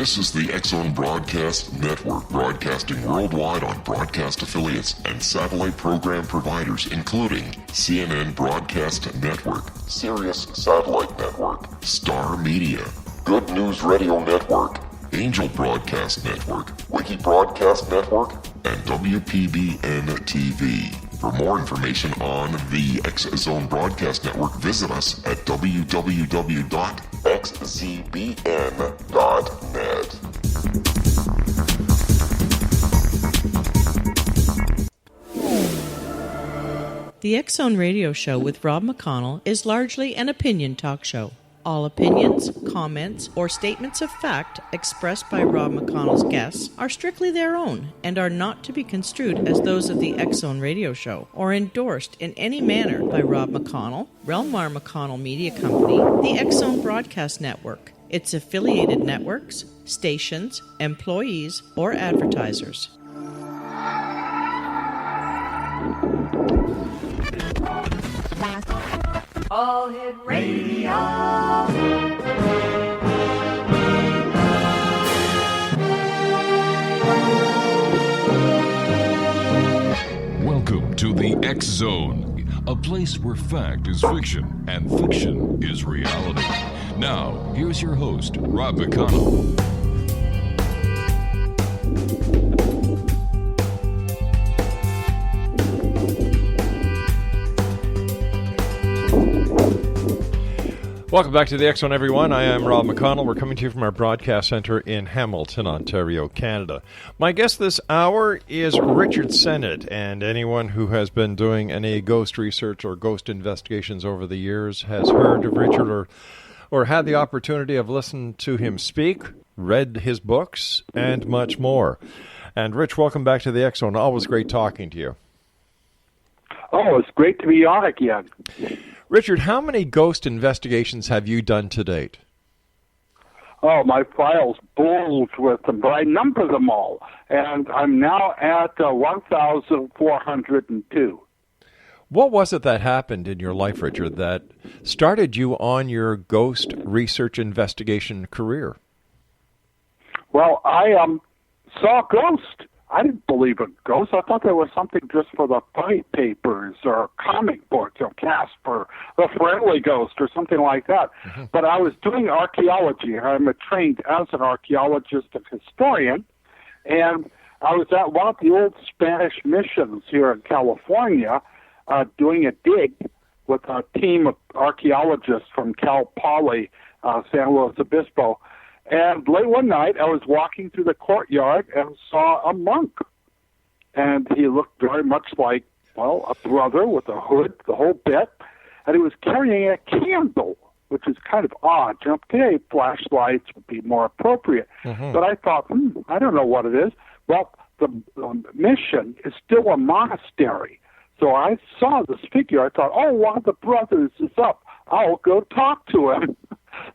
This is the X-Zone Broadcast Network, broadcasting worldwide on broadcast affiliates and satellite program providers, including CNN Broadcast Network, Sirius Satellite Network, Star Media, Good News Radio Network, Angel Broadcast Network, Wiki Broadcast Network, and WPBN TV. For more information on the X-Zone Broadcast Network, visit us at www.xzbn.net. The X-Zone Radio Show with Rob McConnell is largely an opinion talk show. All opinions, comments, or statements of fact expressed by Rob McConnell's guests are strictly their own and are not to be construed as those of the X-Zone Radio Show or endorsed in any manner by Rob McConnell, REL-MAR McConnell Media Company, the X-Zone Broadcast Network, its affiliated networks, stations, employees, or advertisers. All Hit Radio. Welcome to the X-Zone, a place where fact is fiction and fiction is reality. Now, here's your host, Rob McConnell. Welcome back to the X-Zone, everyone. I am Rob McConnell. We're coming to you from our broadcast center in Hamilton, Ontario, Canada. My guest this hour is Richard Sennett, and anyone who has been doing any ghost research or ghost investigations over the years has heard of Richard or had the opportunity of listening to him speak, read his books, and much more. And Rich, welcome back to the X-Zone. Always great talking to you. Oh, it's great to be on again. Richard, how many ghost investigations have you done to date? Oh, my file's bulge with them, but I number them all, and I'm now at 1,402. What was it that happened in your life, Richard, that started you on your ghost research investigation career? Well, I saw a ghost. I didn't believe in ghosts. I thought there was something just for the fight papers or comic books or Casper, the Friendly Ghost or something like that. Mm-hmm. But I was doing archaeology. I'm trained as an archaeologist and historian, and I was at one of the old Spanish missions here in California doing a dig with a team of archaeologists from Cal Poly, San Luis Obispo. And late one night, I was walking through the courtyard and saw a monk. And he looked very much like, well, a brother with a hood, the whole bit. And he was carrying a candle, which is kind of odd. You know, today, flashlights would be more appropriate. Mm-hmm. But I thought, I don't know what it is. Well, the mission is still a monastery. So I saw this figure. I thought, oh, one of the brothers is up. I'll go talk to him.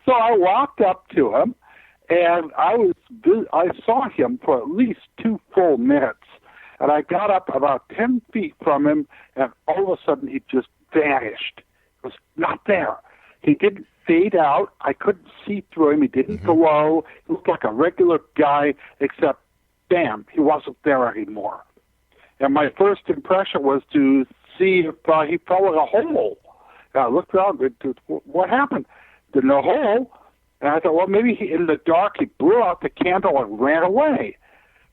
So I walked up to him. And I saw him for at least 2 full minutes. And I got up about 10 feet from him, and all of a sudden he just vanished. He was not there. He didn't fade out. I couldn't see through him. He didn't glow. He looked like a regular guy, except, bam, he wasn't there anymore. And my first impression was to see if he fell in a hole. And I looked around, what happened? In the hole. And I thought, well, maybe in the dark he blew out the candle and ran away.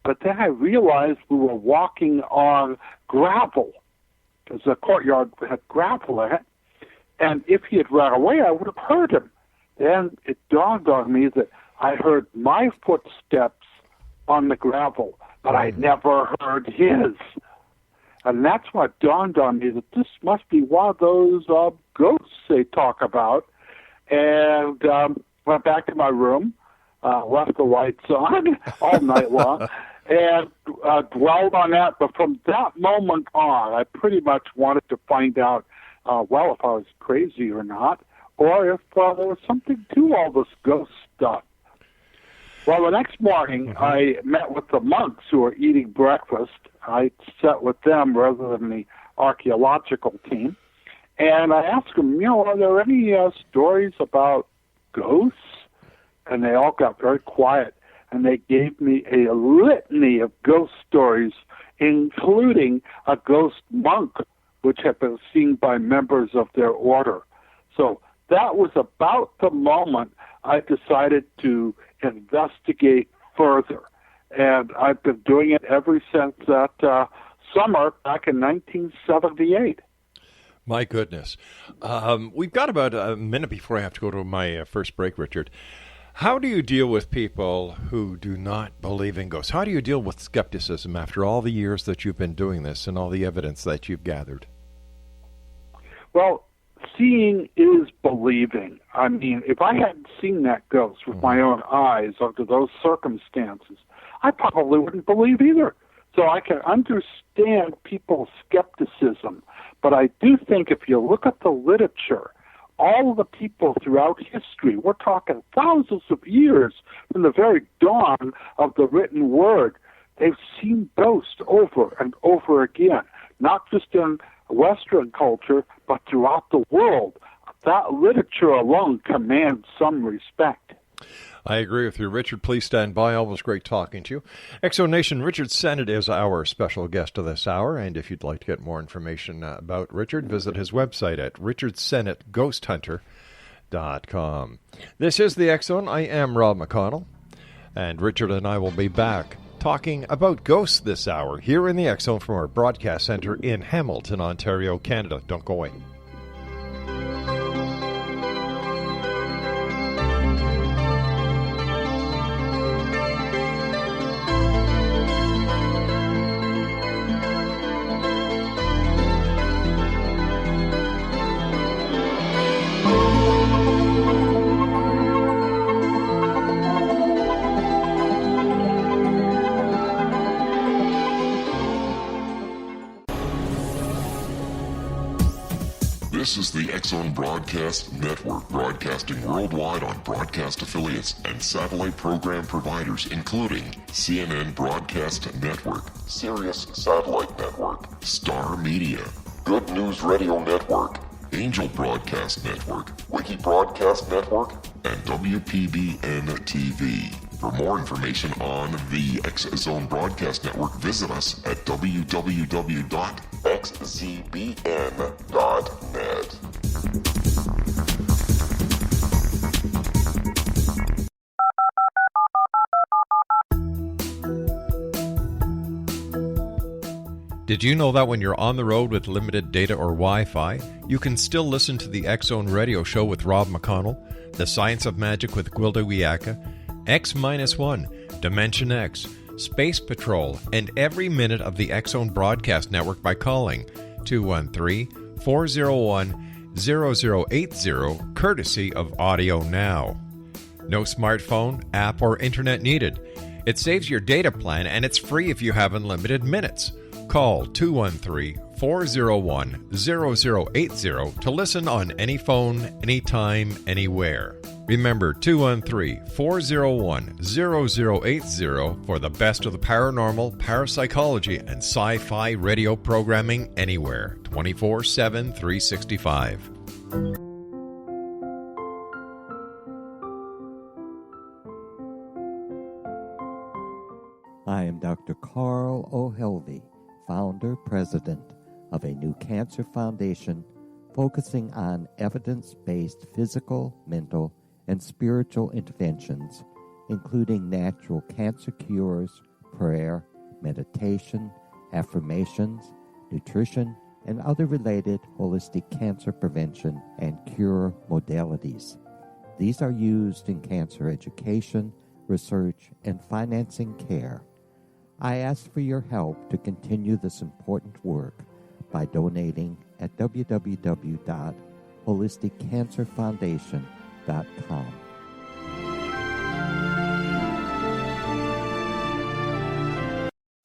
But then I realized we were walking on gravel, because the courtyard had gravel in it. And if he had run away, I would have heard him. Then it dawned on me that I heard my footsteps on the gravel, but I never heard his. And that's what dawned on me, that this must be one of those ghosts they talk about. And went back to my room, left the lights on all night long, and dwelled on that. But from that moment on, I pretty much wanted to find out, if I was crazy or not, or if there was something to all this ghost stuff. Well, the next morning, I met with the monks who were eating breakfast. I sat with them rather than the archaeological team. And I asked them, are there any stories about ghosts? And they all got very quiet. and they gave me a litany of ghost stories, including a ghost monk, which had been seen by members of their order. So that was about the moment I decided to investigate further. And I've been doing it ever since that summer back in 1978. My goodness. We've got about a minute before I have to go to my first break, Richard. How do you deal with people who do not believe in ghosts? How do you deal with skepticism after all the years that you've been doing this and all the evidence that you've gathered? Well, seeing is believing. I mean, if I hadn't seen that ghost with my own eyes under those circumstances, I probably wouldn't believe either. So I can understand people's skepticism. But I do think if you look at the literature, all of the people throughout history, we're talking thousands of years from the very dawn of the written word, they've seen ghosts over and over again, not just in Western culture, but throughout the world. That literature alone commands some respect. I agree with you. Richard, please stand by. Always great talking to you. Exo Nation, Richard Sennett is our special guest of this hour, and if you'd like to get more information about Richard, visit his website at richardsennetghosthunter.com. This is the X Zone. I am Rob McConnell, and Richard and I will be back talking about ghosts this hour here in the X Zone from our broadcast center in Hamilton, Ontario, Canada. Don't go away. This is the X-Zone Broadcast Network, broadcasting worldwide on broadcast affiliates and satellite program providers, including CNN Broadcast Network, Sirius Satellite Network, Star Media, Good News Radio Network, Angel Broadcast Network, Wiki Broadcast Network, and WPBN TV. For more information on the X-Zone Broadcast Network, visit us at www.xzbn.net. Did you know that when you're on the road with limited data or Wi-Fi, you can still listen to the X-Zone Radio Show with Rob McConnell, The Science of Magic with Gwilda Wiyaka, X-1, Dimension X, Space Patrol, and every minute of the X-Zone Broadcast Network by calling 213-401-0080, courtesy of Audio Now. No smartphone, app, or internet needed. It saves your data plan, and it's free if you have unlimited minutes. Call 213-401-0080 to listen on any phone, anytime, anywhere. Remember 213-401-0080 for the best of the paranormal, parapsychology, and sci-fi radio programming anywhere, 24/7, 365. I am Dr. Carl O'Helvey, founder, president of a new cancer foundation focusing on evidence-based physical, mental, and spiritual interventions, including natural cancer cures, prayer, meditation, affirmations, nutrition, and other related holistic cancer prevention and cure modalities. These are used in cancer education, research, and financing care. I ask for your help to continue this important work by donating at www.holisticcancerfoundation.com.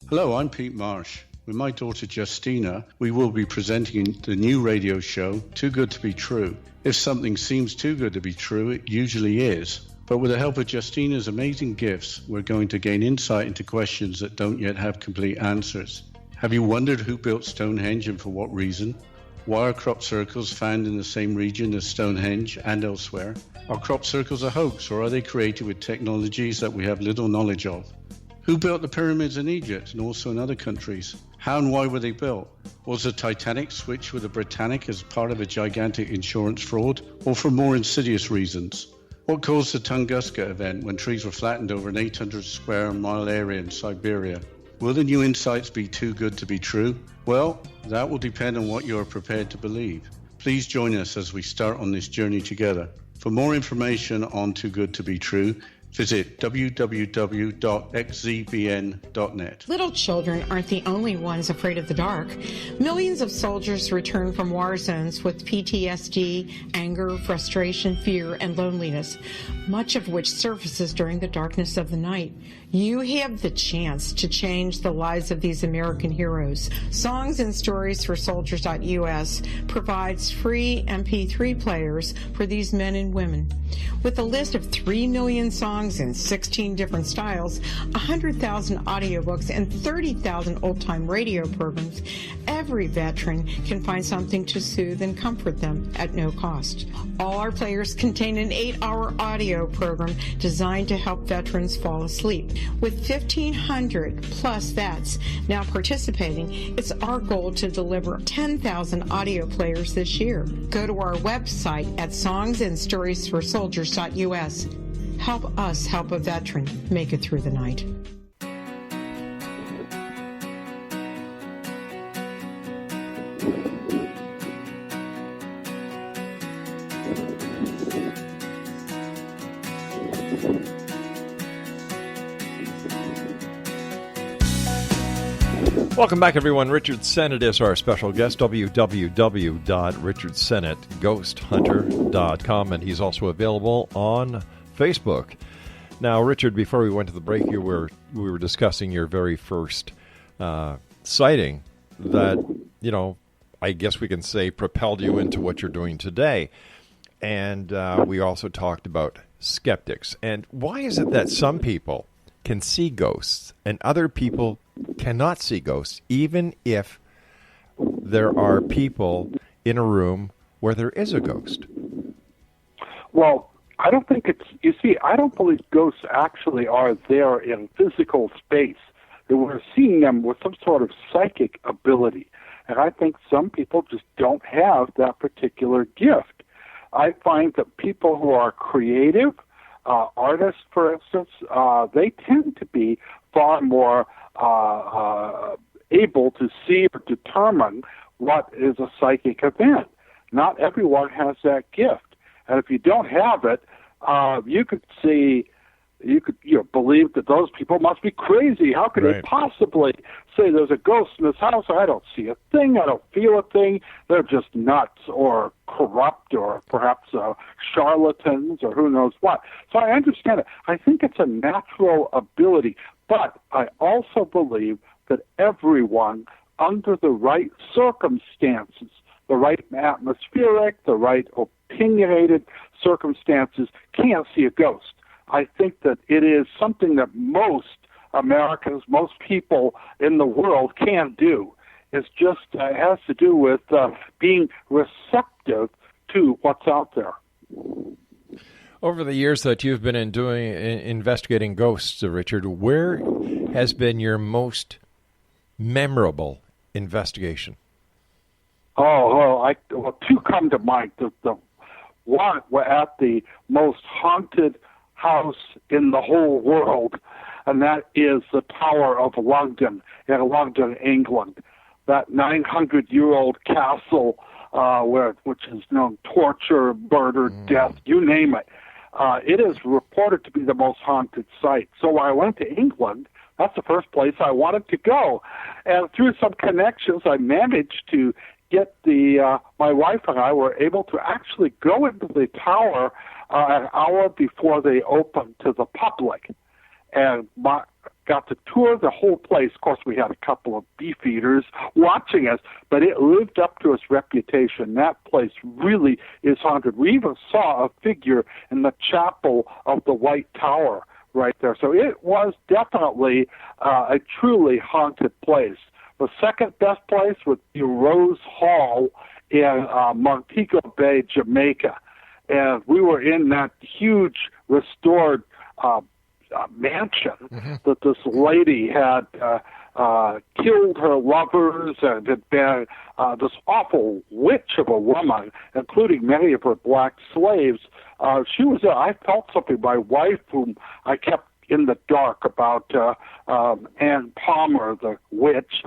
Hello, I'm Pete Marsh. With my daughter Justina, we will be presenting the new radio show, Too Good to Be True. If something seems too good to be true, it usually is. But with the help of Justina's amazing gifts, we're going to gain insight into questions that don't yet have complete answers. Have you wondered who built Stonehenge and for what reason? Why are crop circles found in the same region as Stonehenge and elsewhere? Are crop circles a hoax, or are they created with technologies that we have little knowledge of? Who built the pyramids in Egypt and also in other countries? How and why were they built? Was the Titanic switched with the Britannic as part of a gigantic insurance fraud, or for more insidious reasons? What caused the Tunguska event when trees were flattened over an 800 square mile area in Siberia? Will the new insights be too good to be true? Well, that will depend on what you are prepared to believe. Please join us as we start on this journey together. For more information on Too Good to Be True, visit www.xzbn.net. Little children aren't the only ones afraid of the dark. Millions of soldiers return from war zones with PTSD, anger, frustration, fear, and loneliness, much of which surfaces during the darkness of the night. You have the chance to change the lives of these American heroes. Songs and Stories for Soldiers.us provides free MP3 players for these men and women. With a list of 3 million songs in 16 different styles, 100,000 audiobooks, and 30,000 old-time radio programs, every veteran can find something to soothe and comfort them at no cost. All our players contain an 8-hour audio program designed to help veterans fall asleep. With 1,500 plus vets now participating, it's our goal to deliver 10,000 audio players this year. Go to our website at songsandstoriesforsoldiers.us. Help us help a veteran make it through the night. Welcome back, everyone. Richard Sennett is our special guest, www.richardsennett.ghosthunter.com, and he's also available on Facebook. Now, Richard, before we went to the break, we were discussing your very first sighting that, I guess we can say propelled you into what you're doing today. And we also talked about skeptics. And why is it that some people can see ghosts and other people cannot see ghosts, even if there are people in a room where there is a ghost? Well, I don't think I don't believe ghosts actually are there in physical space. That we're seeing them with some sort of psychic ability. And I think some people just don't have that particular gift. I find that people who are creative, artists, for instance, they tend to be far more able to see or determine what is a psychic event. Not everyone has that gift. And if you don't have it, you could believe that those people must be crazy. How could they possibly say there's a ghost in this house? I don't see a thing. I don't feel a thing. They're just nuts or corrupt or perhaps charlatans or who knows what. So I understand it. I think it's a natural ability. But I also believe that everyone, under the right circumstances, the right atmospheric, the right opinionated circumstances, can see a ghost. I think that it is something that most Americans, most people in the world can do. It's just has to do with being receptive to what's out there. Over the years that you've been investigating ghosts, Richard, where has been your most memorable investigation? Two come to mind. The one were at the most haunted house in the whole world, and that is the Tower of London in London, England. That 900-year-old castle, which is known torture, murder, death, you name it. It is reported to be the most haunted site. So when I went to England, that's the first place I wanted to go. And through some connections, I managed to get my wife and I were able to actually go into the tower an hour before they opened to the public. And got to tour the whole place. Of course, we had a couple of beefeaters watching us, but it lived up to its reputation. That place really is haunted. We even saw a figure in the chapel of the White Tower right there. So it was definitely a truly haunted place. The second best place would be Rose Hall in Montego Bay, Jamaica. And we were in that huge restored mansion that this lady had killed her lovers and had been this awful witch of a woman, including many of her black slaves. She was I felt something. My wife, whom I kept in the dark about Ann Palmer, the witch,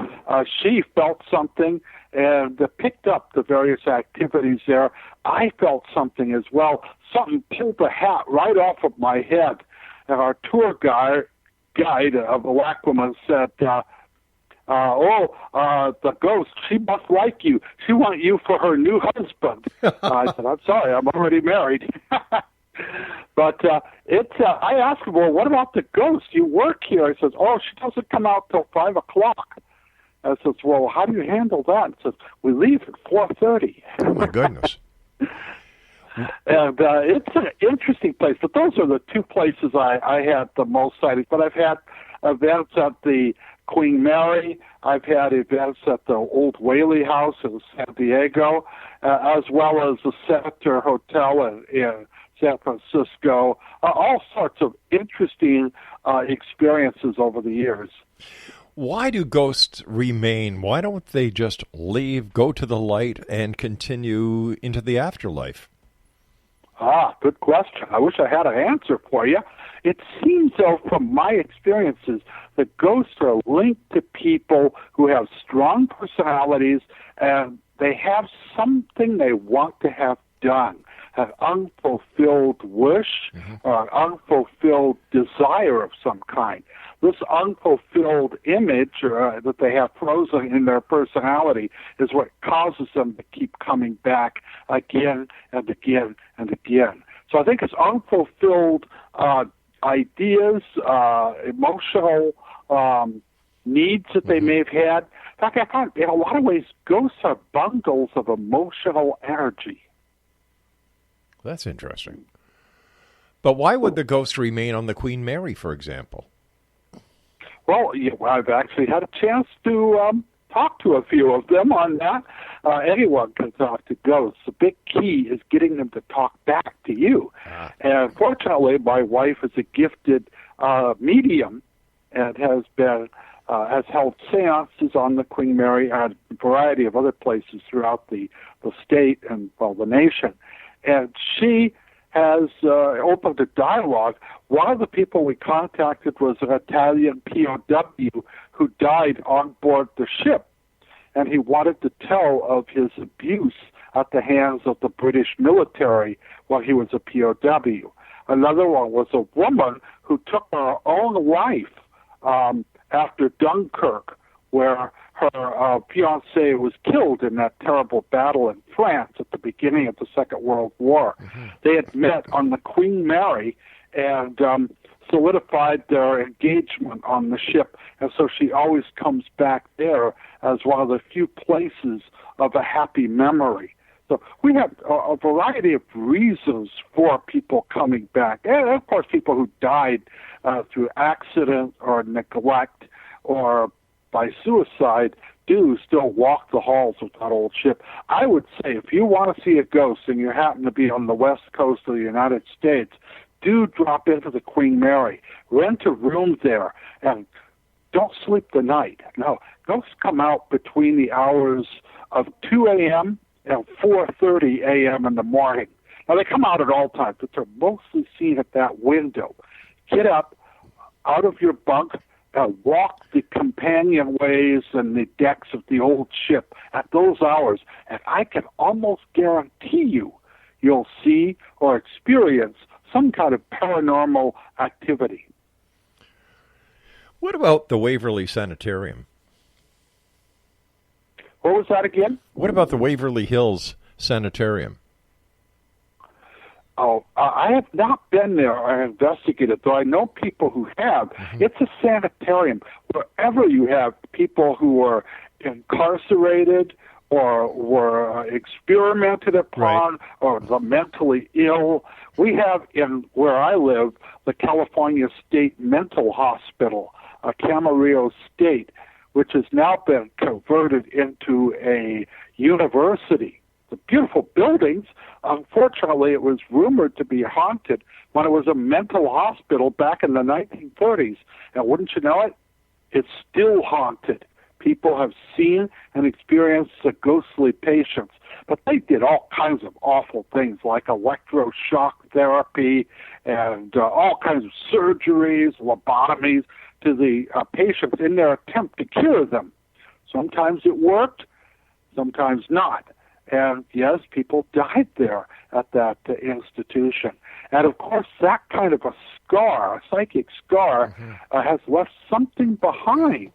she felt something and picked up the various activities there. I felt something as well. Something pulled the hat right off of my head. And our tour guide, a black woman, said, the ghost, she must like you. She wants you for her new husband. I said, I'm sorry, I'm already married. But I asked her, well, what about the ghost? You work here. I says, she doesn't come out till 5 o'clock. I says, well, how do you handle that? It says, we leave at 4:30. Oh, my goodness. And it's an interesting place. But those are the two places I had the most sightings. But I've had events at the Queen Mary. I've had events at the Old Whaley House in San Diego, as well as the Senator Hotel in San Francisco. All sorts of interesting experiences over the years. Why do ghosts remain? Why don't they just leave, go to the light, and continue into the afterlife? Good question. I wish I had an answer for you. It seems, though, from my experiences, that ghosts are linked to people who have strong personalities and they have something they want to have done, an unfulfilled wish or an unfulfilled desire of some kind. This unfulfilled image that they have frozen in their personality is what causes them to keep coming back again and again and again. So I think it's unfulfilled ideas, emotional needs that they may have had. In fact, I thought in a lot of ways ghosts are bundles of emotional energy. That's interesting. But why would the ghost remain on the Queen Mary, for example? Well, I've actually had a chance to talk to a few of them on that. Anyone can talk to ghosts. The big key is getting them to talk back to you. And fortunately, my wife is a gifted medium and has held seances on the Queen Mary and a variety of other places throughout the state and, the nation. And she has opened a dialogue. One of the people we contacted was an Italian POW who died on board the ship, and he wanted to tell of his abuse at the hands of the British military while he was a POW. Another one was a woman who took her own life after Dunkirk, where her fiancé was killed in that terrible battle in France at the beginning of the Second World War. They had met on the Queen Mary and solidified their engagement on the ship, and so she always comes back there as one of the few places of a happy memory. So we have a variety of reasons for people coming back, and of course people who died through accident or neglect or by suicide do still walk the halls of that old ship. I would say if you want to see a ghost and you happen to be on the west coast of the United States, do drop into the Queen Mary. Rent a room there and don't sleep the night. No, ghosts come out between the hours of 2 a.m. and 4:30 a.m. in the morning. Now, they come out at all times, but they're mostly seen at that window. Get up out of your bunk, walk the companionways and the decks of the old ship at those hours, and I can almost guarantee you'll see or experience some kind of paranormal activity. What about the Waverly Sanitarium? What was that again? What about the Waverly Hills Sanitarium? Oh, I have not been there or investigated, though I know people who have. It's a sanitarium. Wherever you have people who are incarcerated or were experimented upon or the mentally ill, we have in where I live the California State Mental Hospital, Camarillo State, which has now been converted into a university. the beautiful buildings. Unfortunately, it was rumored to be haunted when it was a mental hospital back in the 1930s. And wouldn't you know it, it's still haunted. People have seen and experienced the ghostly patients, but they did all kinds of awful things like electroshock therapy and all kinds of surgeries, lobotomies to the patients in their attempt to cure them. Sometimes it worked, sometimes not. And yes, people died there at that institution. And of course, that kind of a scar, a psychic scar, has left something behind,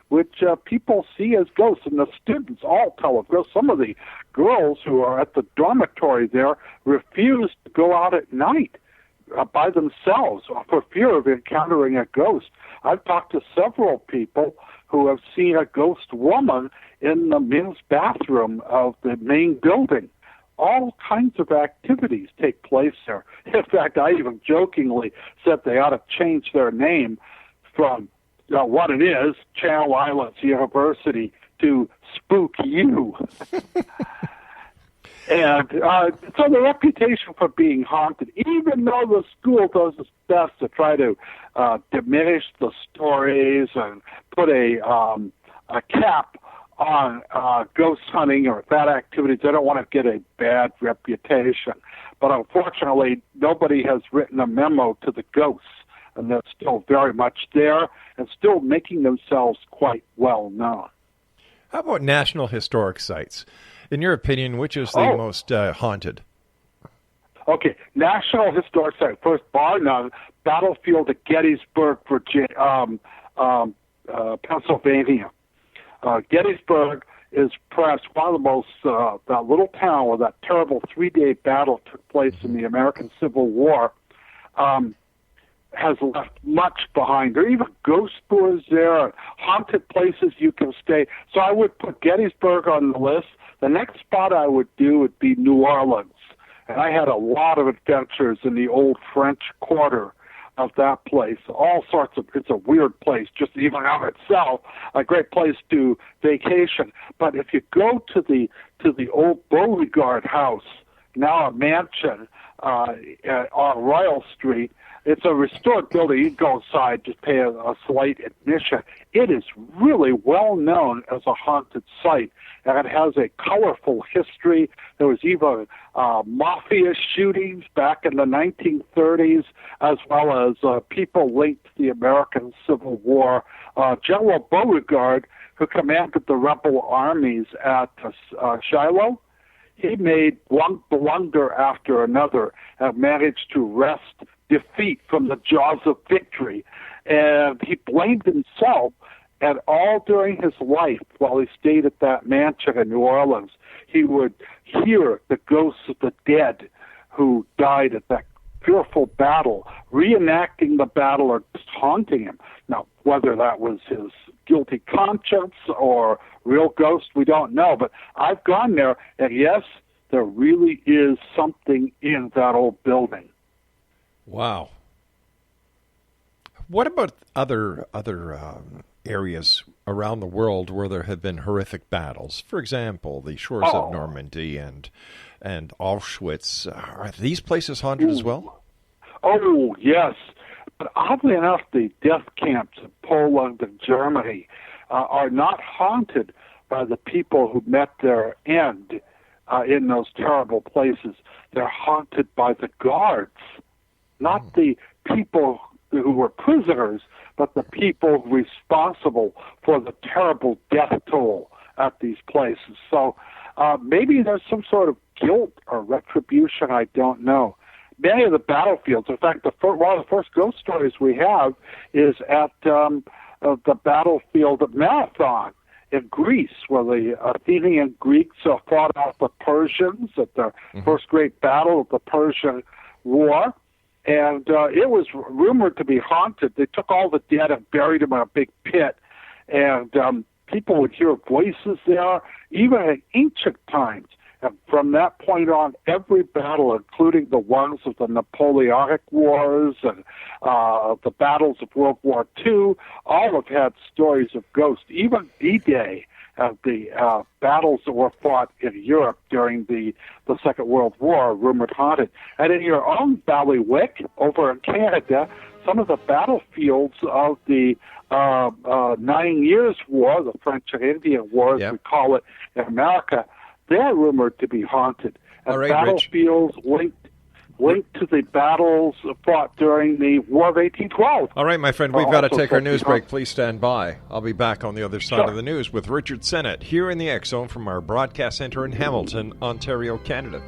which people see as ghosts. And the students all tell of ghosts. Some of the girls who are at the dormitory there refuse to go out at night by themselves for fear of encountering a ghost. I've talked to several people who have seen a ghost woman in the men's bathroom of the main building. All kinds of activities take place there. In fact, I even jokingly said they ought to change their name from what it is, Channel Islands University, to Spook U. And so the reputation for being haunted, even though the school does its best to try to diminish the stories and put a cap on ghost hunting or that activities, they don't want to get a bad reputation. But unfortunately, nobody has written a memo to the ghosts, and they're still very much there and still making themselves quite well known. How about national historic sites? In your opinion, which is the most haunted? Okay, National Historic Site. First, bar none, battlefield at Gettysburg, Virginia, Pennsylvania. Gettysburg is perhaps one of the most, that little town where that terrible 3-day battle took place in the American Civil War, has left much behind. There are even ghost tours there, haunted places you can stay. So I would put Gettysburg on the list. The next spot I would do would be New Orleans. And I had a lot of adventures in the old French Quarter of that place. All sorts of, it's a weird place, just even of itself, a great place to vacation. But if you go to the old Beauregard house, now a mansion on Royal Street, it's a restored building. You can go inside, just pay a slight admission. It is really well known as a haunted site, and it has a colorful history. There was even mafia shootings back in the 1930s, as well as people linked to the American Civil War. General Beauregard, who commanded the rebel armies at Shiloh, he made one blunder after another and managed to wrest defeat from the jaws of victory. And he blamed himself, and all during his life, while he stayed at that mansion in New Orleans, he would hear the ghosts of the dead who died at that fearful battle, reenacting the battle or just haunting him. Now, whether that was his guilty conscience or real ghost, we don't know. But I've gone there, and yes, there really is something in that old building. Wow. What about other areas around the world where there have been horrific battles? For example, the shores of Normandy and Auschwitz. Are these places haunted as well? Oh, yes. But oddly enough, the death camps in Poland and Germany are not haunted by the people who met their end in those terrible places. They're haunted by the guards. Not the people who were prisoners, but the people responsible for the terrible death toll at these places. So maybe there's some sort of guilt or retribution, I don't know. Many of the battlefields, in fact, one of the first ghost stories we have is at the battlefield of Marathon in Greece, where the Athenian Greeks fought off the Persians at the first great battle of the Persian War. And it was rumored to be haunted. They took all the dead and buried them in a big pit. And people would hear voices there, even in ancient times. And from that point on, every battle, including the ones of the Napoleonic Wars and the battles of World War II, all have had stories of ghosts. Even D-Day the battles that were fought in Europe during the Second World War, rumored haunted. And in your own bailiwick over in Canada, some of the battlefields of the 9 Years' War, the French and Indian War, as we call it in America, they're rumored to be haunted. And all right, battlefields linked to the battles fought during the War of 1812. All right, my friend, we've got to take our news break. Please stand by. I'll be back on the other side of the news with Richard Sennett here in the X Zone from our broadcast center in Hamilton, Ontario, Canada.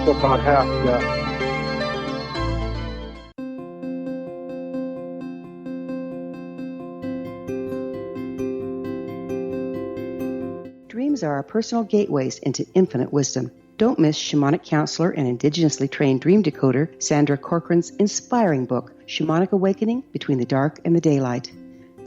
About half that. Dreams are our personal gateways into infinite wisdom. Don't miss shamanic counselor and indigenously trained dream decoder Sandra Corcoran's inspiring book, Shamanic Awakening Between the Dark and the Daylight.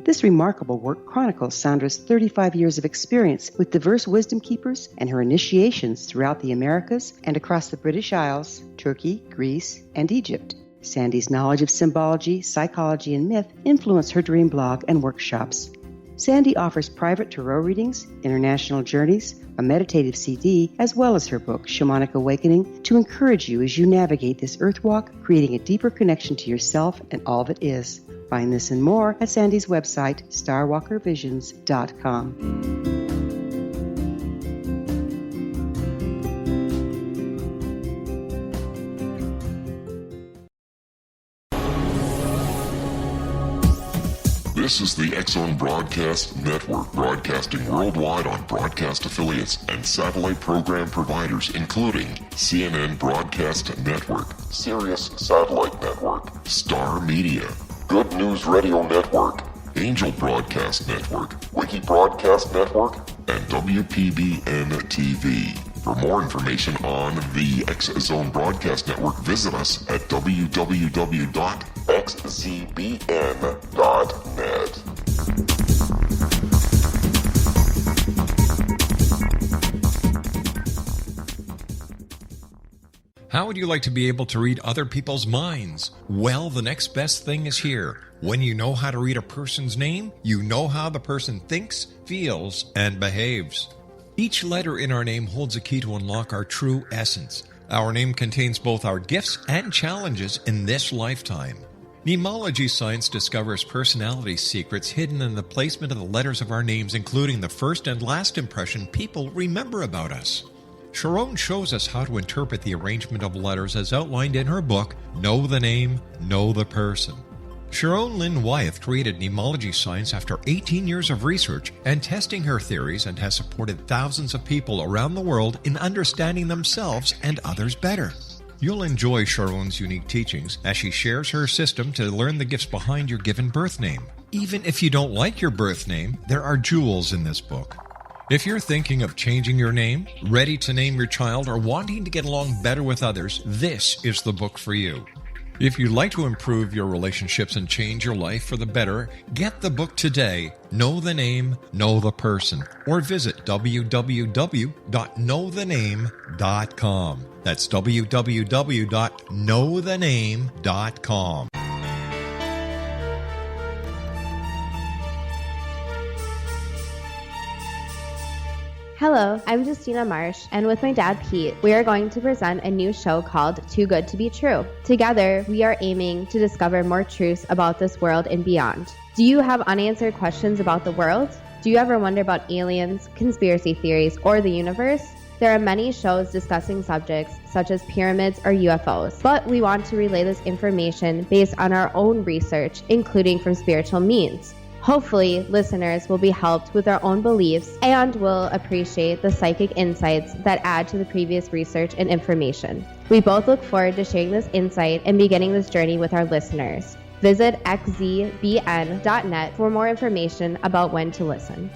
This remarkable work chronicles Sandra's 35 years of experience with diverse wisdom keepers and her initiations throughout the Americas and across the British Isles, Turkey, Greece, and Egypt. Sandy's knowledge of symbology, psychology, and myth influence her dream blog and workshops. Sandy offers private tarot readings, international journeys, a meditative CD, as well as her book, Shamanic Awakening, to encourage you as you navigate this earth walk, creating a deeper connection to yourself and all that is. Find this and more at Sandy's website, starwalkervisions.com. This is the X Zone Broadcast Network, broadcasting worldwide on broadcast affiliates and satellite program providers, including CNN Broadcast Network, Sirius Satellite Network, Star Media, Good News Radio Network, Angel Broadcast Network, Wiki Broadcast Network, and WPBN TV. For more information on the X Zone Broadcast Network, visit us at www.xzbn.net. How would you like to be able to read other people's minds? Well, the next best thing is here. When you know how to read a person's name, you know how the person thinks, feels, and behaves. Each letter in our name holds a key to unlock our true essence. Our name contains both our gifts and challenges in this lifetime. Mnemology science discovers personality secrets hidden in the placement of the letters of our names, including the first and last impression people remember about us. Sharon shows us how to interpret the arrangement of letters as outlined in her book, Know the Name, Know the Person. Sharon Lynn Wyeth created mnemology science after 18 years of research and testing her theories, and has supported thousands of people around the world in understanding themselves and others better. You'll enjoy Sharon's unique teachings as she shares her system to learn the gifts behind your given birth name. Even if you don't like your birth name, there are jewels in this book. If you're thinking of changing your name, ready to name your child, or wanting to get along better with others, this is the book for you. If you'd like to improve your relationships and change your life for the better, get the book today, Know the Name, Know the Person, or visit www.knowthename.com. That's www.knowthename.com. Hello, I'm Justina Marsh, and with my dad Pete, we are going to present a new show called Too Good to Be True. Together, we are aiming to discover more truths about this world and beyond. Do you have unanswered questions about the world? Do you ever wonder about aliens, conspiracy theories, or the universe? There are many shows discussing subjects such as pyramids or UFOs, but we want to relay this information based on our own research, including from spiritual means. Hopefully, listeners will be helped with their own beliefs and will appreciate the psychic insights that add to the previous research and information. We both look forward to sharing this insight and beginning this journey with our listeners. Visit xzbn.net for more information about when to listen.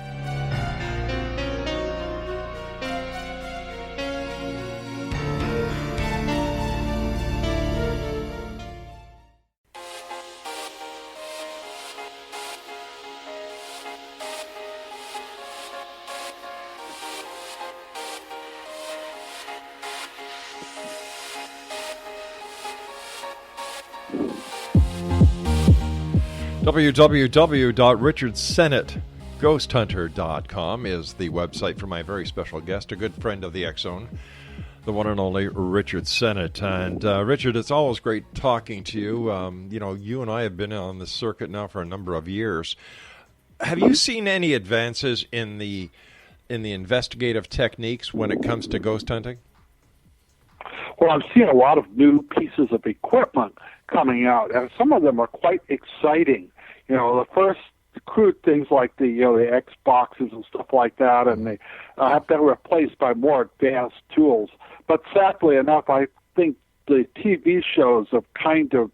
www.richardsennett.ghosthunter.com is the website for my very special guest, a good friend of the X-Zone, the one and only Richard Sennett. And Richard, it's always great talking to you. You and I have been on this circuit now for a number of years. Have you seen any advances in the investigative techniques when it comes to ghost hunting? Well, I'm seeing a lot of new pieces of equipment coming out, and some of them are quite exciting. The first crude things like the X boxes and stuff like that, and they have been replaced by more advanced tools. But sadly enough, I think the TV shows have kind of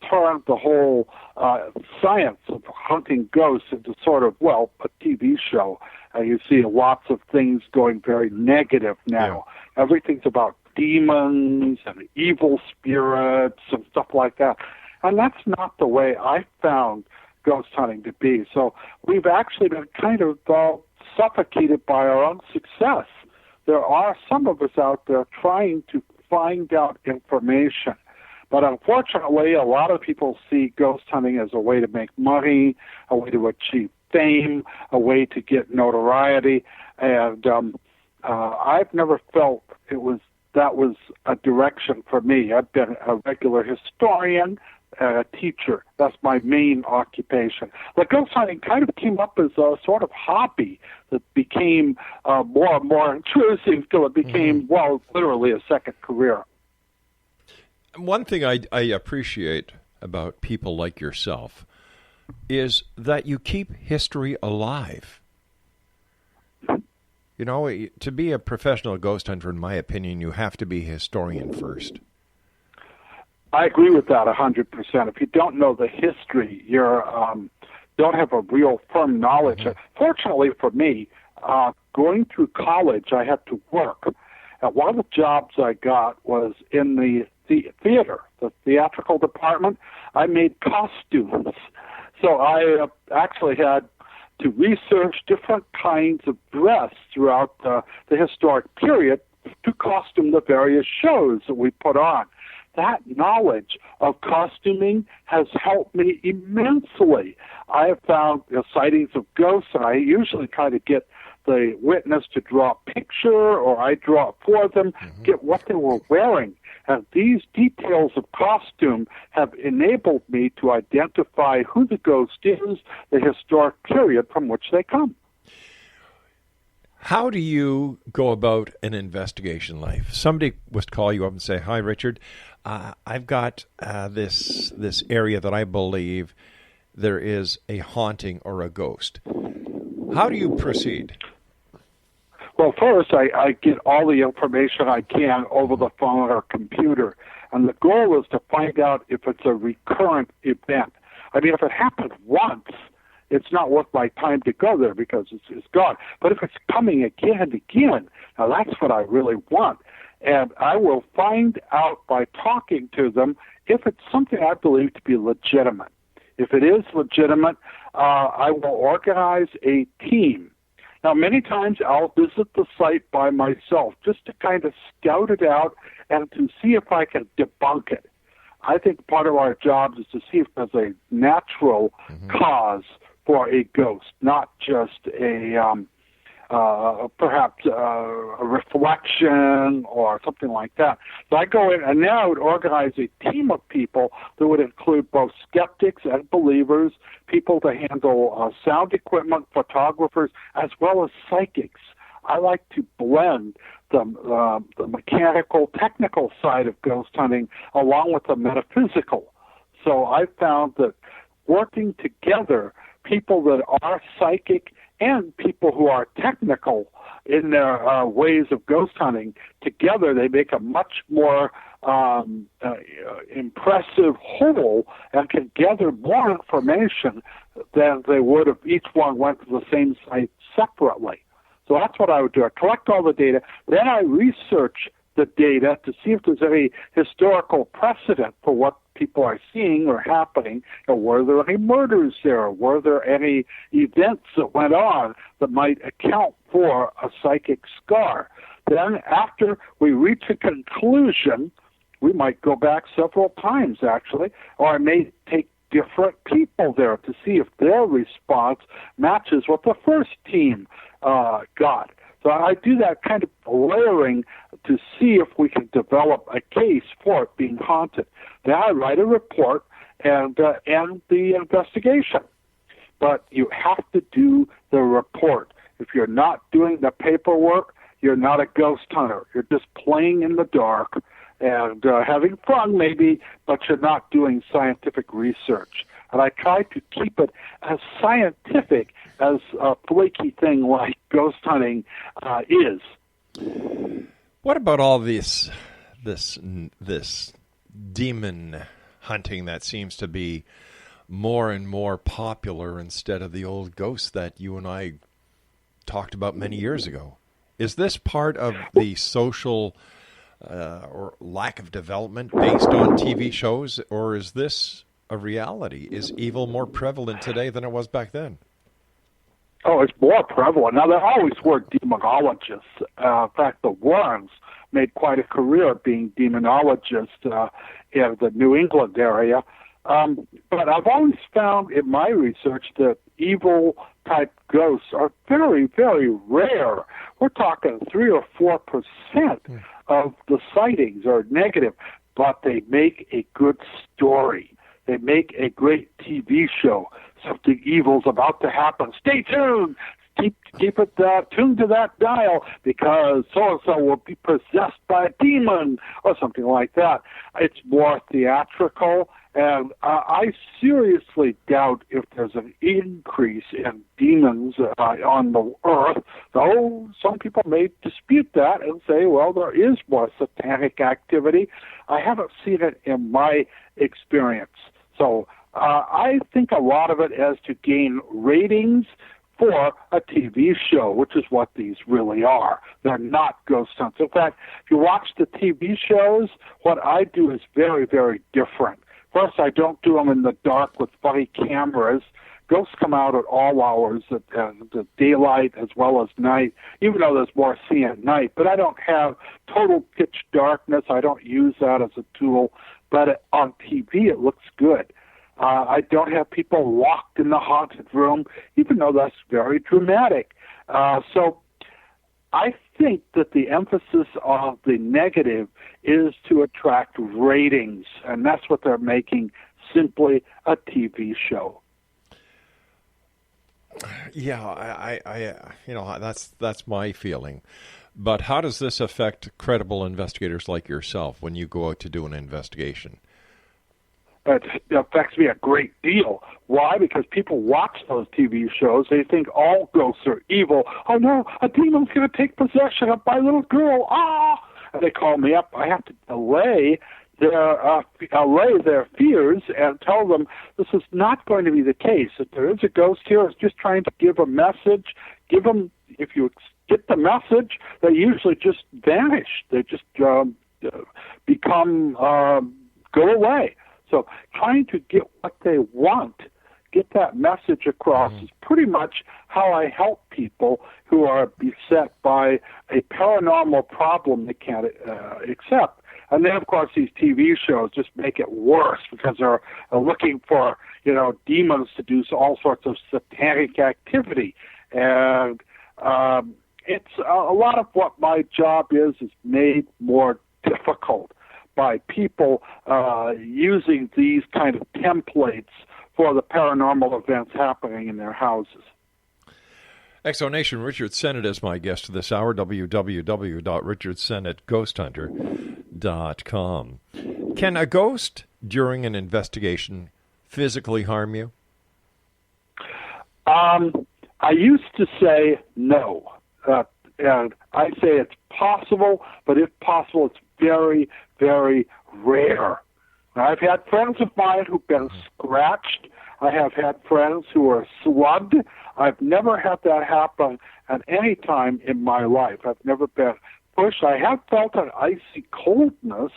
turned the whole science of hunting ghosts into sort of, a TV show. You see lots of things going very negative now. Yeah. Everything's about demons and evil spirits and stuff like that. And that's not the way I found ghost hunting to be. So we've actually been kind of suffocated by our own success. There are some of us out there trying to find out information. But unfortunately, a lot of people see ghost hunting as a way to make money, a way to achieve fame, a way to get notoriety. And I've never felt that was a direction for me. I've been a regular historian, a teacher. That's my main occupation. But ghost hunting kind of came up as a sort of hobby that became more and more intrusive till it became, literally a second career. One thing I appreciate about people like yourself is that you keep history alive. To be a professional ghost hunter, in my opinion, you have to be a historian first. I agree with that 100%. If you don't know the history, you don't have a real firm knowledge. Fortunately for me, going through college, I had to work. And one of the jobs I got was in the theater, the theatrical department. I made costumes. So I actually had to research different kinds of dress throughout the historic period to costume the various shows that we put on. That knowledge of costuming has helped me immensely. I have found sightings of ghosts, and I usually try to get the witness to draw a picture, or I draw it for them, get what they were wearing. And these details of costume have enabled me to identify who the ghost is, the historic period from which they come. How do you go about an investigation life? Somebody was to call you up and say, "Hi, Richard, I've got this area that I believe there is a haunting or a ghost." How do you proceed? Well, first, I get all the information I can over the phone or computer, and the goal is to find out if it's a recurrent event. I mean, if it happened once, it's not worth my time to go there because it's gone. But if it's coming again and again, now that's what I really want. And I will find out by talking to them if it's something I believe to be legitimate. If it is legitimate, I will organize a team. Now, many times I'll visit the site by myself just to kind of scout it out and to see if I can debunk it. I think part of our job is to see if there's a natural cause for a ghost, not just perhaps a reflection or something like that. So I go in, and now I would organize a team of people that would include both skeptics and believers, people to handle sound equipment, photographers, as well as psychics. I like to blend the mechanical, technical side of ghost hunting along with the metaphysical. So I found that working together, people that are psychic and people who are technical in their ways of ghost hunting, together they make a much more impressive whole and can gather more information than they would if each one went to the same site separately. So that's what I would do. I collect all the data, then I research the data to see if there's any historical precedent for what people are seeing or happening, or were there any murders there, were there any events that went on that might account for a psychic scar. Then after we reach a conclusion, we might go back several times actually, or I may take different people there to see if their response matches what the first team got. So I do that kind of layering to see if we can develop a case for it being haunted. Then I write a report and the investigation. But you have to do the report. If you're not doing the paperwork, you're not a ghost hunter. You're just playing in the dark and having fun maybe, but you're not doing scientific research. And I try to keep it as scientific as a flaky thing like ghost hunting is. What about all this demon hunting that seems to be more and more popular instead of the old ghosts that you and I talked about many years ago? Is this part of the social or lack of development based on TV shows, or is this a reality? Is evil more prevalent today than it was back then? Oh, it's more prevalent. Now, there always were demonologists. In fact, the Warrens made quite a career being demonologists in the New England area. But I've always found in my research that evil-type ghosts are very, very rare. We're talking 3 or 4% of the sightings are negative, but they make a good story. They make a great TV show. Something evil's about to happen. Stay tuned. Keep it tuned to that dial because so-and-so will be possessed by a demon or something like that. It's more theatrical, and I seriously doubt if there's an increase in demons on the earth, though some people may dispute that and say, well, there is more satanic activity. I haven't seen it in my experience. So I think a lot of it has to gain ratings for a TV show, which is what these really are. They're not ghost hunts. In fact, if you watch the TV shows, what I do is very, very different. First, I don't do them in the dark with funny cameras. Ghosts come out at all hours, at the daylight as well as night, even though there's more seeing at night. But I don't have total pitch darkness. I don't use that as a tool. But on TV, it looks good. I don't have people locked in the haunted room, even though that's very dramatic. So I think that the emphasis of the negative is to attract ratings, and that's what they're making, simply a TV show. Yeah, I that's my feeling. But how does this affect credible investigators like yourself when you go out to do an investigation? It affects me a great deal. Why? Because people watch those TV shows. They think all ghosts are evil. Oh, no, a demon's going to take possession of my little girl. Ah! And they call me up. I have to allay their fears and tell them this is not going to be the case. If there is a ghost here, it's just trying to give a message. Give them, if you get the message, they usually just vanish. They just become, go away. So trying to get what they want, get that message across is pretty much how I help people who are beset by a paranormal problem they can't accept. And then, of course, these TV shows just make it worse because they're looking for, demons to do all sorts of satanic activity. And it's a lot of what my job is made more difficult by people using these kind of templates for the paranormal events happening in their houses. Exonation, Richard Sennett is my guest this hour, www.richardsennettghosthunter.com. Can a ghost during an investigation physically harm you? I used to say no. And I say it's possible, but if possible, it's very, very rare. I've had friends of mine who've been scratched. I have had friends who are slugged. I've never had that happen at any time in my life. I've never been pushed. I have felt an icy coldness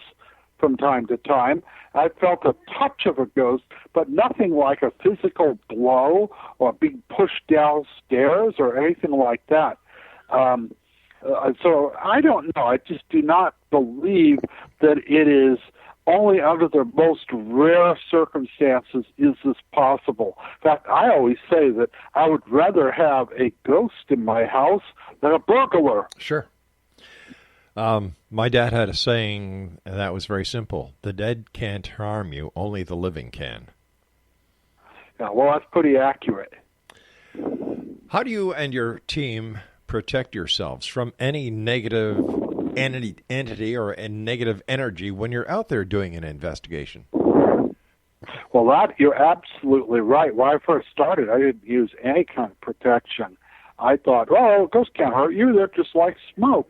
from time to time. I've felt a touch of a ghost, but nothing like a physical blow or being pushed downstairs or anything like that. So I don't know. I just do not believe that it is only under the most rare circumstances is this possible. In fact, I always say that I would rather have a ghost in my house than a burglar. Sure. My dad had a saying that was very simple. The dead can't harm you, only the living can. Yeah, well, that's pretty accurate. How do you and your team protect yourselves from any negative entity or a negative energy when you're out there doing an investigation? Well, you're absolutely right. When I first started, I didn't use any kind of protection. I thought, oh, ghosts can't hurt you. They're just like smoke.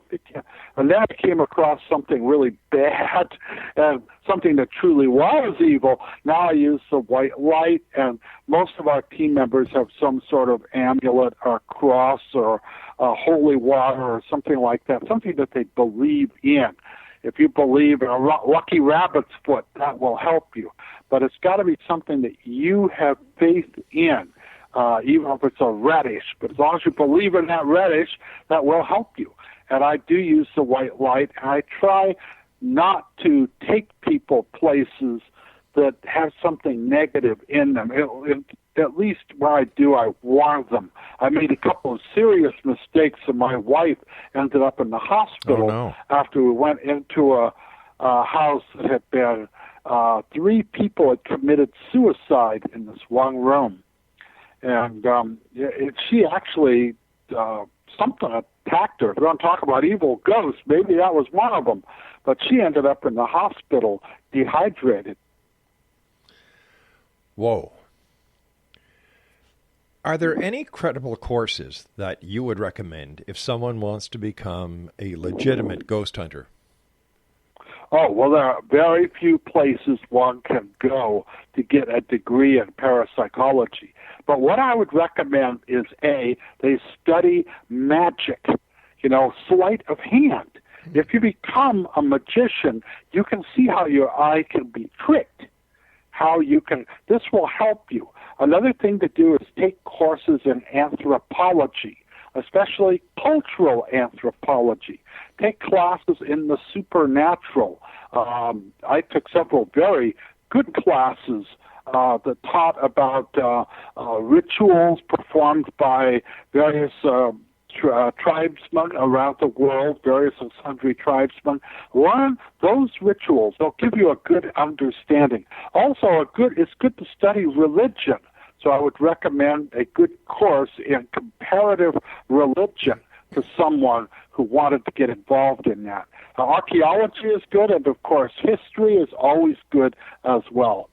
And then I came across something really bad and something that truly was evil. Now I use the white light, and most of our team members have some sort of amulet or cross or holy water or something like that, something that they believe in. If you believe in a lucky rabbit's foot, that will help you. But it's got to be something that you have faith in. Even if it's a reddish, but as long as you believe in that reddish, that will help you. And I do use the white light, and I try not to take people places that have something negative in them. At least when I do, I warn them. I made a couple of serious mistakes, and my wife ended up in the hospital after we went into a house that had been 3 people had committed suicide in this one room. And she actually, something attacked her. If we're going to talk about evil ghosts, maybe that was one of them. But she ended up in the hospital dehydrated. Whoa. Are there any credible courses that you would recommend if someone wants to become a legitimate ghost hunter? Oh, well, there are very few places one can go to get a degree in parapsychology. But what I would recommend is, A, they study magic, sleight of hand. If you become a magician, you can see how your eye can be tricked, this will help you. Another thing to do is take courses in anthropology, especially cultural anthropology. Take classes in the supernatural. I took several very good classes that taught about rituals performed by various tribesmen around the world, various and sundry tribesmen. Learn those rituals. They'll give you a good understanding. Also, it's good to study religion. So I would recommend a good course in comparative religion for someone who wanted to get involved in that. Archaeology is good, and of course, history is always good as well.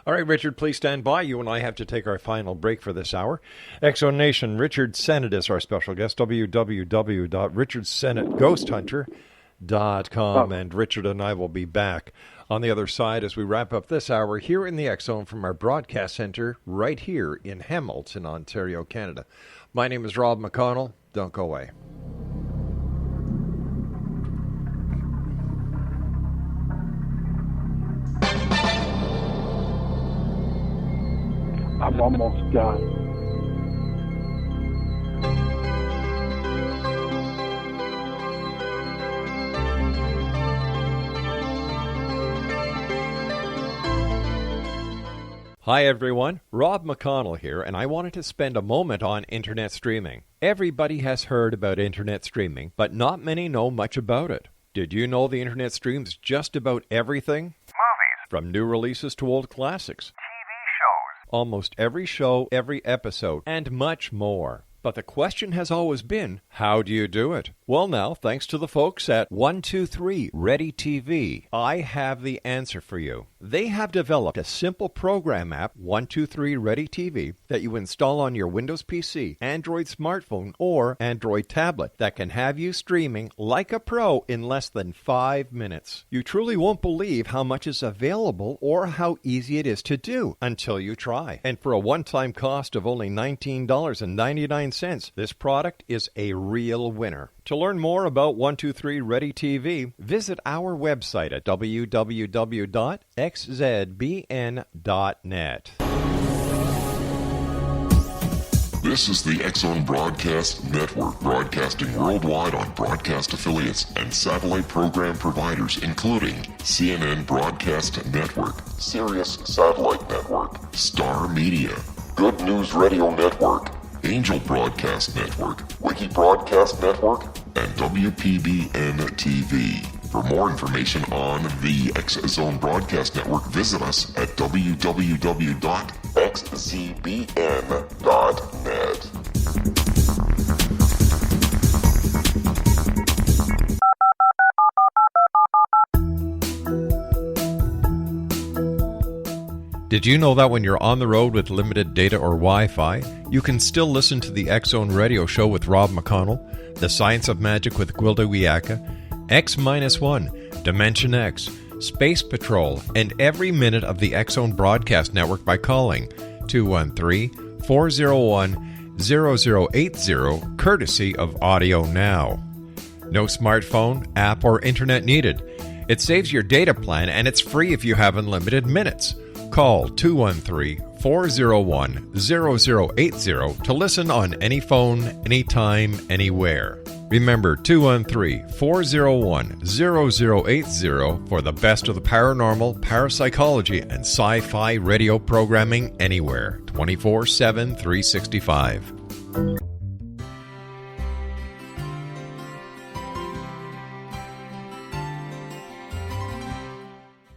All right, Richard, please stand by. You and I have to take our final break for this hour. Exo Nation, Richard Sennett is our special guest, www.richardsennetghosthunter.com, and Richard and I will be back on the other side as we wrap up this hour here in the X Zone from our broadcast center right here in Hamilton, Ontario, Canada. My name is Rob McConnell. Don't go away. I'm almost done. Hi everyone, Rob McConnell here, and I wanted to spend a moment on internet streaming. Everybody has heard about internet streaming, but not many know much about it. Did you know the internet streams just about everything? Movies. From new releases to old classics. Almost every show, every episode, and much more. But the question has always been, how do you do it? Well now, thanks to the folks at 123 Ready TV, I have the answer for you. They have developed a simple program app, 123 Ready TV, that you install on your Windows PC, Android smartphone, or Android tablet that can have you streaming like a pro in less than 5 minutes. You truly won't believe how much is available or how easy it is to do until you try. And for a one-time cost of only $19.99, this product is a real winner. To learn more about 123 Ready TV, visit our website at www.xzbn.net. This is the X-Zone Broadcast Network, broadcasting worldwide on broadcast affiliates and satellite program providers, including CNN Broadcast Network, Sirius Satellite Network, Star Media, Good News Radio Network, Angel Broadcast Network, Wiki Broadcast Network, and WPBN TV. For more information on the X-Zone Broadcast Network, visit us at www.xzbn.net. Did you know that when you're on the road with limited data or Wi-Fi, you can still listen to the X-Zone Radio Show with Rob McConnell, The Science of Magic with Gwilda Wiyaka, X-1, Dimension X, Space Patrol, and every minute of the X-Zone Broadcast Network by calling 213-401-0080, courtesy of Audio Now. No smartphone, app, or internet needed. It saves your data plan, and it's free if you have unlimited minutes. Call 213-401-0080 to listen on any phone, anytime, anywhere. Remember, 213-401-0080 for the best of the paranormal, parapsychology, and sci-fi radio programming anywhere, 24/7, 365.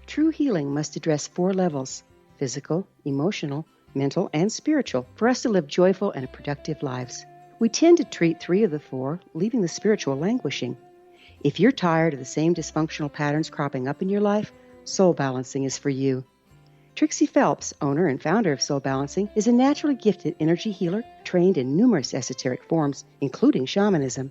True healing must address 4 levels: physical, emotional, mental, and spiritual, for us to live joyful and productive lives. We tend to treat 3 of the 4, leaving the spiritual languishing. If you're tired of the same dysfunctional patterns cropping up in your life, Soul Balancing is for you. Trixie Phelps, owner and founder of Soul Balancing, is a naturally gifted energy healer trained in numerous esoteric forms, including shamanism.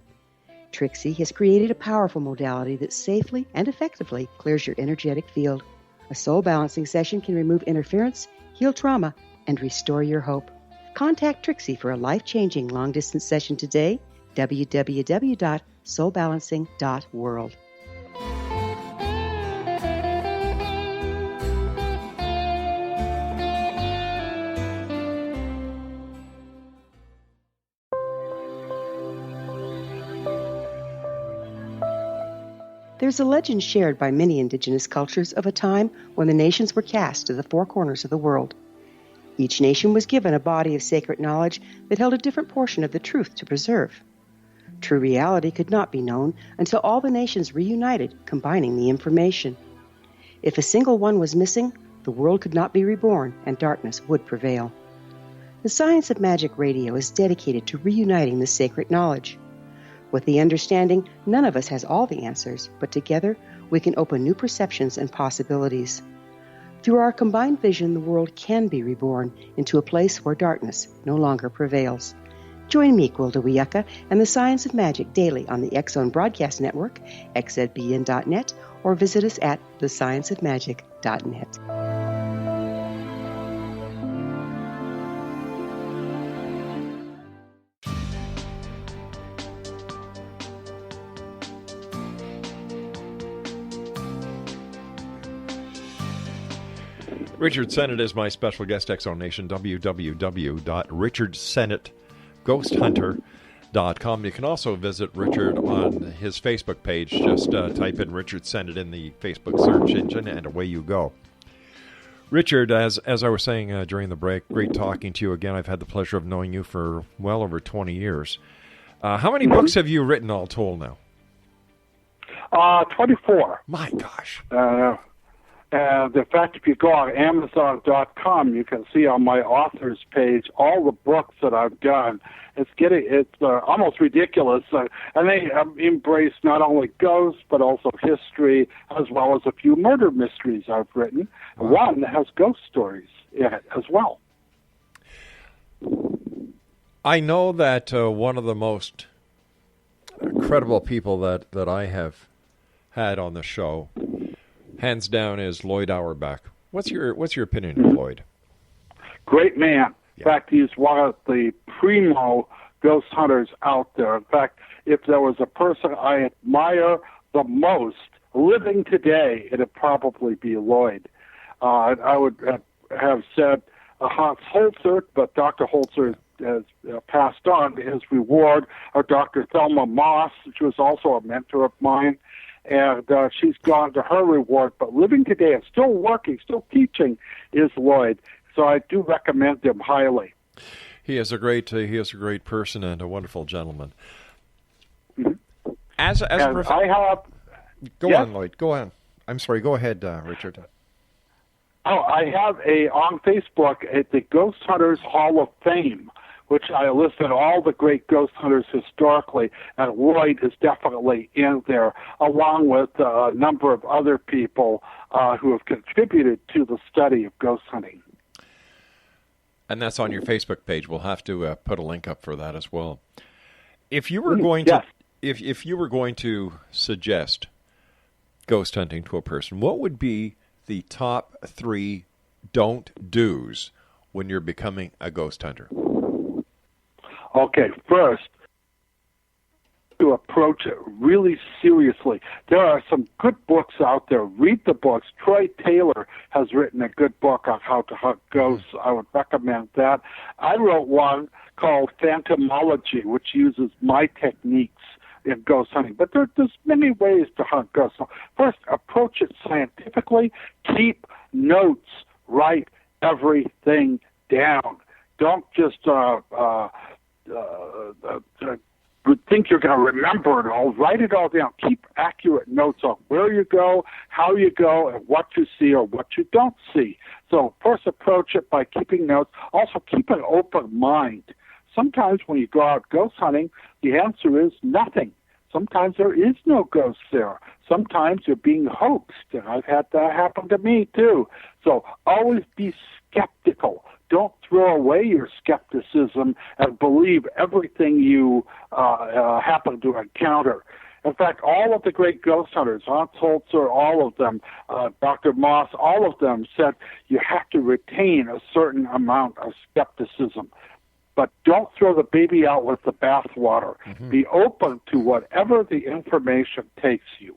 Trixie has created a powerful modality that safely and effectively clears your energetic field. A Soul Balancing session can remove interference, heal trauma, and restore your hope. Contact Trixie for a life-changing long-distance session today, www.soulbalancing.world. There's a legend shared by many indigenous cultures of a time when the nations were cast to the 4 corners of the world. Each nation was given a body of sacred knowledge that held a different portion of the truth to preserve. True reality could not be known until all the nations reunited, combining the information. If a single one was missing, the world could not be reborn and darkness would prevail. The Science of Magic Radio is dedicated to reuniting the sacred knowledge. With the understanding, none of us has all the answers, but together we can open new perceptions and possibilities. Through our combined vision, the world can be reborn into a place where darkness no longer prevails. Join me, Gwilda Wiyaka, and the Science of Magic daily on the X-Zone Broadcast Network, xzbn.net, or visit us at thescienceofmagic.net. Richard Sennett is my special guest, X-Zone Nation, www.richardsennett.ghosthunter.com. You can also visit Richard on his Facebook page. Just type in Richard Sennett in the Facebook search engine, and away you go. Richard, as I was saying during the break, great talking to you again. I've had the pleasure of knowing you for well over 20 years. How many books have you written all told now? 24. My gosh. And in fact, if you go on Amazon.com, you can see on my author's page all the books that I've done. It's almost ridiculous, and they embrace not only ghosts but also history, as well as a few murder mysteries I've written. Wow. One has ghost stories in it as well. I know that one of the most credible people that I have had on the show, hands down, is Lloyd Auerbach. What's your opinion of Lloyd? Great man. In fact, he's one of the primo ghost hunters out there. In fact, if there was a person I admire the most living today, it'd probably be Lloyd. I would have said Hans Holzer, but Dr. Holzer has passed on to his reward, Dr. Thelma Moss. She was also a mentor of mine, and she's gone to her reward. But living today and still working, still teaching, is Lloyd. So I do recommend him highly. He is a great person and a wonderful gentleman. Mm-hmm. As I have. Go on, Lloyd. Go on. I'm sorry. Go ahead, Richard. Oh, I have on Facebook at the Ghost Hunters Hall of Fame, which I listed all the great ghost hunters historically, and Lloyd is definitely in there, along with a number of other people who have contributed to the study of ghost hunting. And that's on your Facebook page. We'll have to put a link up for that as well. If you were going to, if you were going to suggest ghost hunting to a person, what would be the top 3 don't-dos when you're becoming a ghost hunter? Okay, first, to approach it really seriously. There are some good books out there. Read the books. Troy Taylor has written a good book on how to hunt ghosts. I would recommend that. I wrote one called Phantomology, which uses my techniques in ghost hunting. But there's many ways to hunt ghosts. So first, approach it scientifically. Keep notes. Write everything down. Don't just think you're going to remember it all. Write it all down. Keep accurate notes on where you go, how you go, and what you see or what you don't see. So first, approach it by keeping notes. Also, keep an open mind. Sometimes when you go out ghost hunting, the answer is nothing. Sometimes there is no ghost there. Sometimes you're being hoaxed, and I've had that happen to me too. So always be skeptical. Don't throw away your skepticism and believe everything you happen to encounter. In fact, all of the great ghost hunters, Hans Holzer, all of them, Dr. Moss, all of them said you have to retain a certain amount of skepticism. But don't throw the baby out with the bathwater. Mm-hmm. Be open to whatever the information takes you.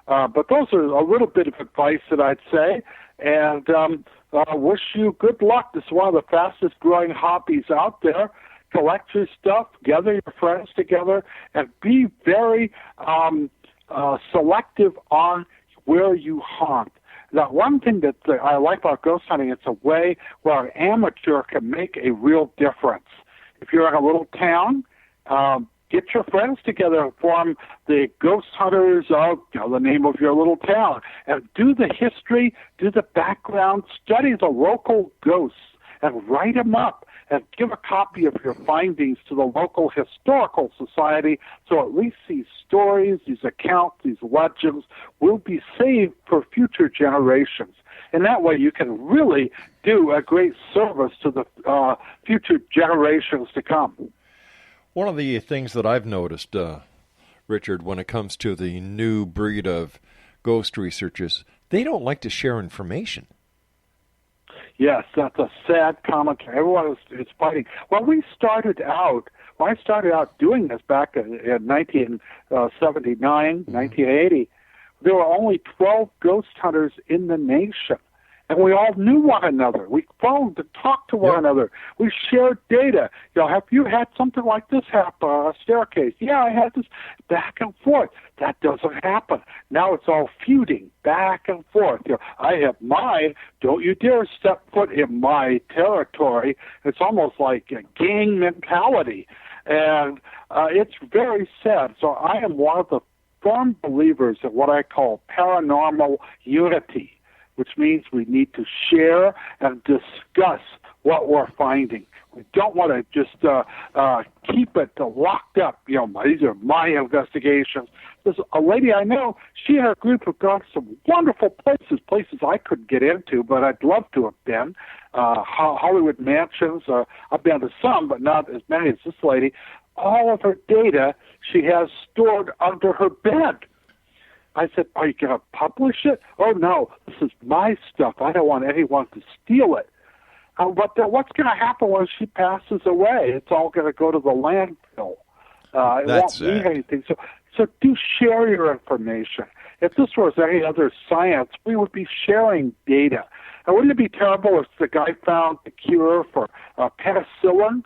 But those are a little bit of advice that I'd say. And wish you good luck. This is one of the fastest growing hobbies out there. Collect your stuff, gather your friends together, and be very selective on where you hunt. Now, one thing that I like about ghost hunting, it's a way where an amateur can make a real difference. If you're in a little town, get your friends together and form the ghost hunters of the name of your little town, and do the history, do the background, study the local ghosts, and write them up, and give a copy of your findings to the local historical society, so at least these stories, these accounts, these legends will be saved for future generations. And that way you can really do a great service to the future generations to come. One of the things that I've noticed, Richard, when it comes to the new breed of ghost researchers, they don't like to share information. Yes, that's a sad comment. Everyone is fighting. When I started out doing this back in 1979, 1980, there were only 12 ghost hunters in the nation. And we all knew one another. We phoned to talk to one another. We shared data. Have you had something like this happen on a staircase? Yeah, I had this, back and forth. That doesn't happen. Now it's all feuding back and forth. I have mine. Don't you dare step foot in my territory. It's almost like a gang mentality. And it's very sad. So I am one of the firm believers in what I call paranormal unity, which means we need to share and discuss what we're finding. We don't want to just keep it locked up. These are my investigations. There's a lady I know, she and her group have gone to some wonderful places I couldn't get into, but I'd love to have been. Hollywood mansions. I've been to some, but not as many as this lady. All of her data she has stored under her bed. I said, are you going to publish it? Oh, no, this is my stuff. I don't want anyone to steal it. But what's going to happen when she passes away? It's all going to go to the landfill. It won't mean anything. So do share your information. If this was any other science, we would be sharing data. And wouldn't it be terrible if the guy found the cure for penicillin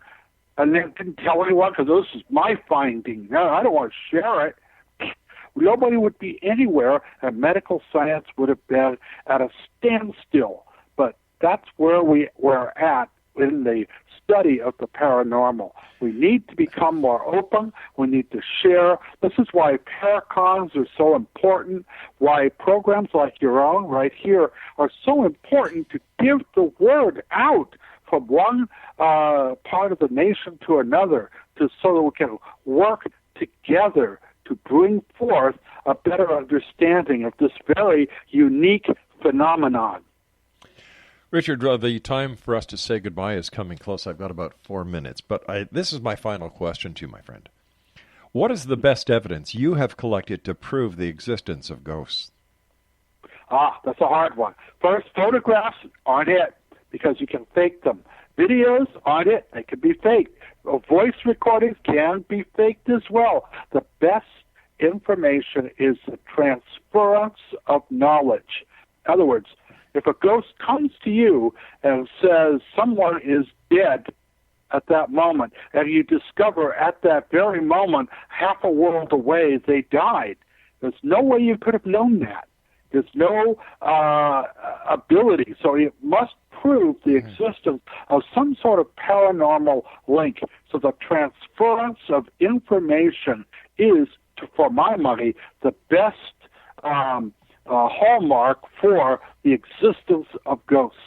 and then didn't tell anyone because this is my finding. No, I don't want to share it. Nobody would be anywhere, and medical science would have been at a standstill. But that's where we're at in the study of the paranormal. We need to become more open. We need to share. This is why Paracons are so important, why programs like your own right here are so important to give the word out from one part of the nation to another, so that we can work together to bring forth a better understanding of this very unique phenomenon. Richard, the time for us to say goodbye is coming close. I've got about 4 minutes, but this is my final question to you, my friend. What is the best evidence you have collected to prove the existence of ghosts? That's a hard one. First, photographs aren't it, because you can fake them. Videos aren't it, they can be faked. Voice recordings can be faked as well. The best information is the transference of knowledge. In other words, if a ghost comes to you and says someone is dead at that moment, and you discover at that very moment, half a world away, they died, there's no way you could have known that. There's no ability. So it must prove the existence of some sort of paranormal link. So the transference of information is, for my money, the best hallmark for the existence of ghosts.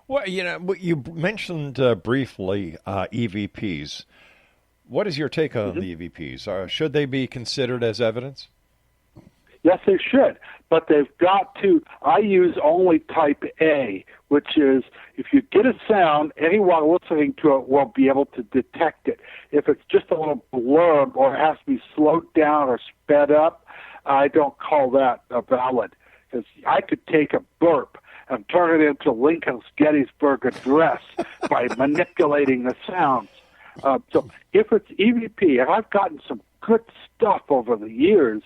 Well, you mentioned briefly EVPs. What is your take on the EVPs? Should they be considered as evidence? Yes, they should, but they've got to. I use only type A, which is if you get a sound, anyone listening to it will be able to detect it. If it's just a little blurb or it has to be slowed down or sped up, I don't call that valid, because I could take a burp and turn it into Lincoln's Gettysburg Address by manipulating the sounds. So if it's EVP, and I've gotten some good stuff over the years,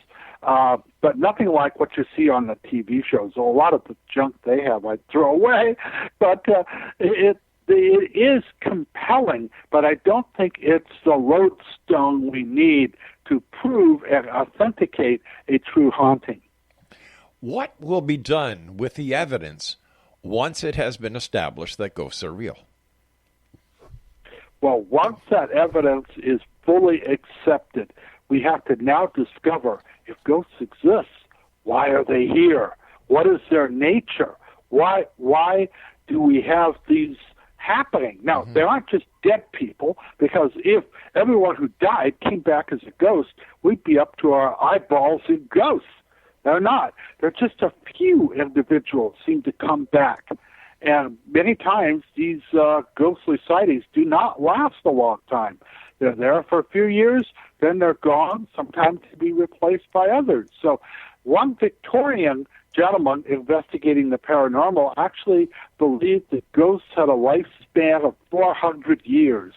but nothing like what you see on the TV shows. A lot of the junk they have I'd throw away, but it is compelling, but I don't think it's the lodestone we need to prove and authenticate a true haunting. What will be done with the evidence once it has been established that ghosts are real? Well, once that evidence is fully accepted, we have to now discover if ghosts exist, why are they here? What is their nature? Why do we have these happening? Now, they aren't just dead people, because if everyone who died came back as a ghost, we'd be up to our eyeballs in ghosts. They're not. They're just a few individuals seem to come back. And many times these ghostly sightings do not last a long time. They're there for a few years, then they're gone, sometimes to be replaced by others. So one Victorian gentleman investigating the paranormal actually believed that ghosts had a lifespan of 400 years.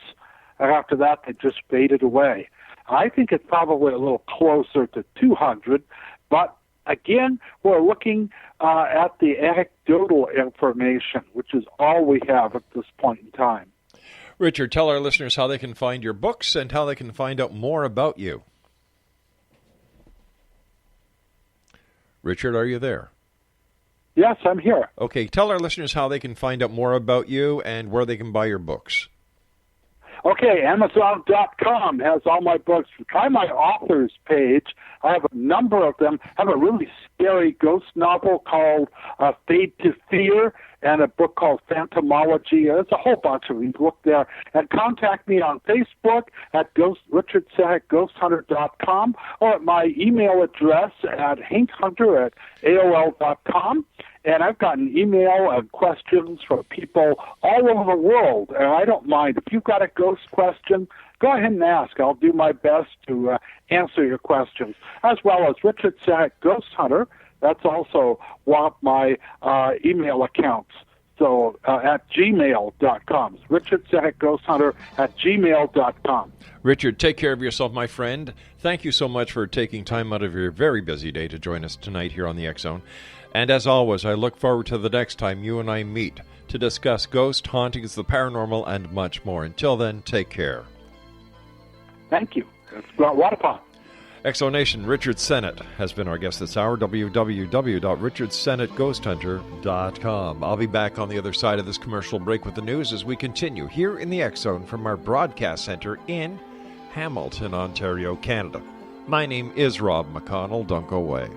And after that, they just faded away. I think it's probably a little closer to 200, but again, we're looking at the anecdotal information, which is all we have at this point in time. Richard, tell our listeners how they can find your books and how they can find out more about you. Richard, are you there? Yes, I'm here. Okay, tell our listeners how they can find out more about you and where they can buy your books. Okay, Amazon.com has all my books. Try my authors page. I have a number of them. I have a really scary ghost novel called Fade to Fear, and a book called Phantomology. There's a whole bunch of them. Look there. And contact me on Facebook at RichardSennett@ghosthunter.com or at my email address at hankhunter@AOL.com. And I've gotten email and questions from people all over the world, and I don't mind. If you've got a ghost question, go ahead and ask. I'll do my best to answer your questions, as well as Richard Sennett Ghost Hunter. That's also one of my email accounts. So at gmail.com. Richard Sennett Ghost Hunter at gmail.com. Richard, take care of yourself, my friend. Thank you so much for taking time out of your very busy day to join us tonight here on the X Zone. And as always, I look forward to the next time you and I meet to discuss ghost hauntings, the paranormal, and much more. Until then, take care. Thank you. It's a lot of fun. Exonation, Richard Sennett has been our guest this hour. www.richardsennettghosthunter.com. I'll be back on the other side of this commercial break with the news as we continue here in the X Zone from our broadcast center in Hamilton, Ontario, Canada. My name is Rob McConnell. Don't go away.